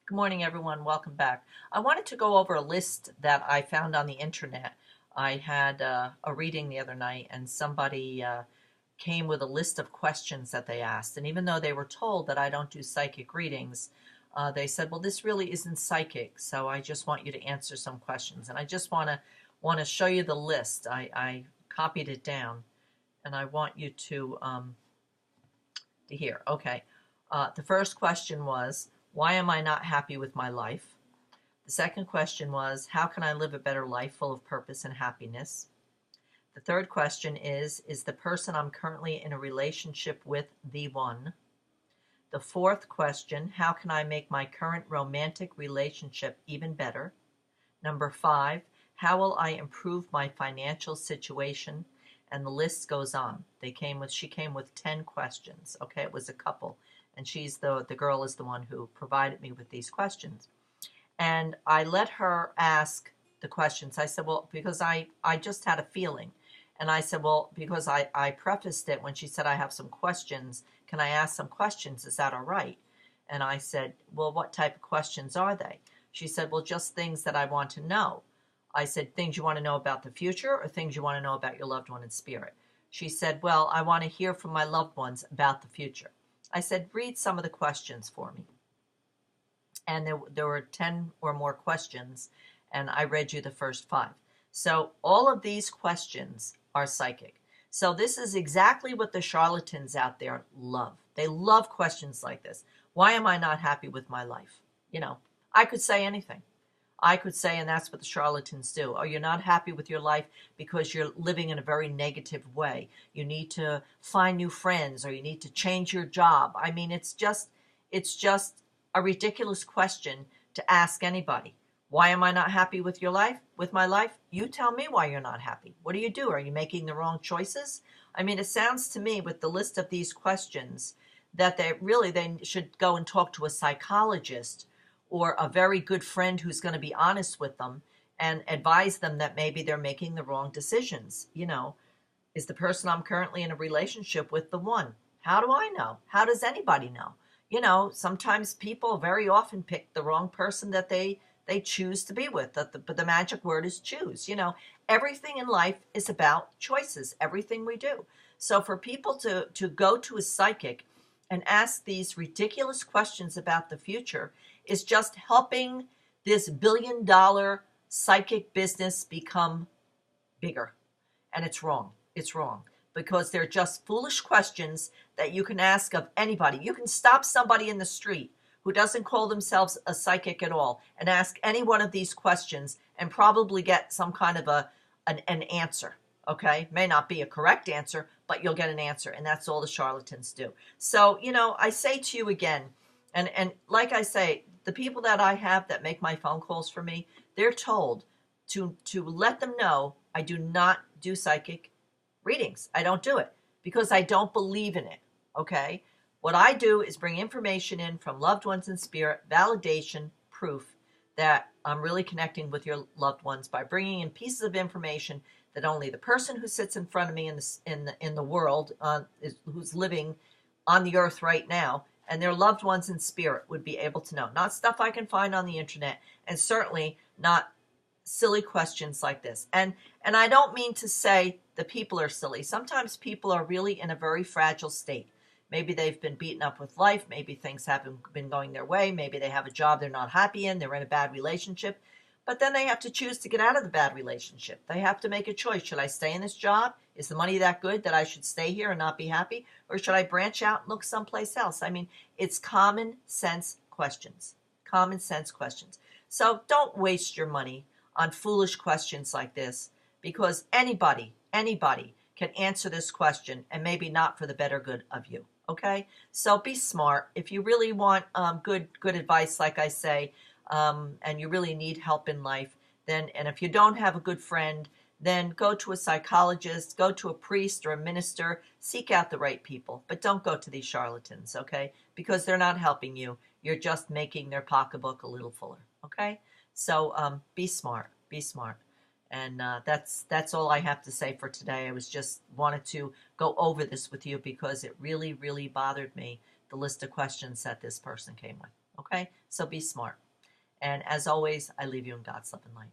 Good morning, everyone. Welcome back. I wanted to go over a list that I found on the internet. I had a reading the other night, and somebody came with a list of questions that they asked. And even though they were told that I don't do psychic readings, they said, "Well, this really isn't psychic, so I just want you to answer some questions." And I just want to show you the list. I copied it down, and I want you to hear. Okay. The first question was, why am I not happy with my life? The second question was, how can I live a better life full of purpose and happiness? The third question is the person I'm currently in a relationship with the one? The fourth question, how can I make my current romantic relationship even better? Number 5, how will I improve my financial situation? And the list goes on. She came with 10 questions. Okay, it was a couple. And the girl is the one who provided me with these questions. And I let her ask the questions. I said, well, because I just had a feeling. And I said, well, because I prefaced it when she said, I have some questions. Can I ask some questions? Is that all right? And I said, well, what type of questions are they? She said, well, just things that I want to know. I said, things you want to know about the future or things you want to know about your loved one in spirit? She said, well, I want to hear from my loved ones about the future. I said, read some of the questions for me. And there were 10 or more questions, and I read you the first 5. So all of these questions are psychic. So this is exactly what the charlatans out there love. They love questions like this. Why am I not happy with my life? I could say anything. I could say, and that's what the charlatans do. Oh, you're not happy with your life because you're living in a very negative way. You need to find new friends, or you need to change your job. I mean, it's just a ridiculous question to ask anybody. Why am I not happy with my life? You tell me why you're not happy. What do you do? Are you making the wrong choices? I mean, it sounds to me with the list of these questions that they should go and talk to a psychologist or a very good friend who's going to be honest with them and advise them that maybe they're making the wrong decisions. Is the person I'm currently in a relationship with the one? How do I know? How does anybody know? Sometimes people very often pick the wrong person that they choose to be with. But the magic word is choose. Everything in life is about choices, everything we do. So for people to go to a psychic and ask these ridiculous questions about the future is just helping this billion-dollar psychic business become bigger. And it's wrong. It's wrong. Because they're just foolish questions that you can ask of anybody. You can stop somebody in the street who doesn't call themselves a psychic at all and ask any one of these questions and probably get some kind of an answer. Okay? May not be a correct answer, but you'll get an answer. And that's all the charlatans do. So, I say to you again, and like I say, the people that I have that make my phone calls for me, they're told to let them know I do not do psychic readings. I don't do it because I don't believe in it. Okay? What I do is bring information in from loved ones in spirit, validation, proof that I'm really connecting with your loved ones by bringing in pieces of information that only the person who sits in front of me in the world, who's living on the earth right now, and their loved ones in spirit would be able to know. Not stuff I can find on the internet, and certainly not silly questions like this. And I don't mean to say the people are silly. Sometimes people are really in a very fragile state. Maybe they've been beaten up with life. Maybe things haven't been going their way. Maybe they have a job they're not happy in. They're in a bad relationship. But then they have to choose to get out of the bad relationship. They have to make a choice. Should I stay in this job? Is the money that good that I should stay here and not be happy? Or should I branch out and look someplace else? I mean, it's common sense questions. Common sense questions. So don't waste your money on foolish questions like this, because anybody can answer this question, and maybe not for the better good of you. Okay? So be smart. If you really want good advice, like I say, and you really need help in life, and if you don't have a good friend, then go to a psychologist, go to a priest or a minister, seek out the right people. But don't go to these charlatans, okay? Because they're not helping you. You're just making their pocketbook a little fuller, okay? So be smart. Be smart. And that's all I have to say for today. I was just wanted to go over this with you because it really, really bothered me, the list of questions that this person came with. Okay? So be smart. And as always, I leave you in God's love and light.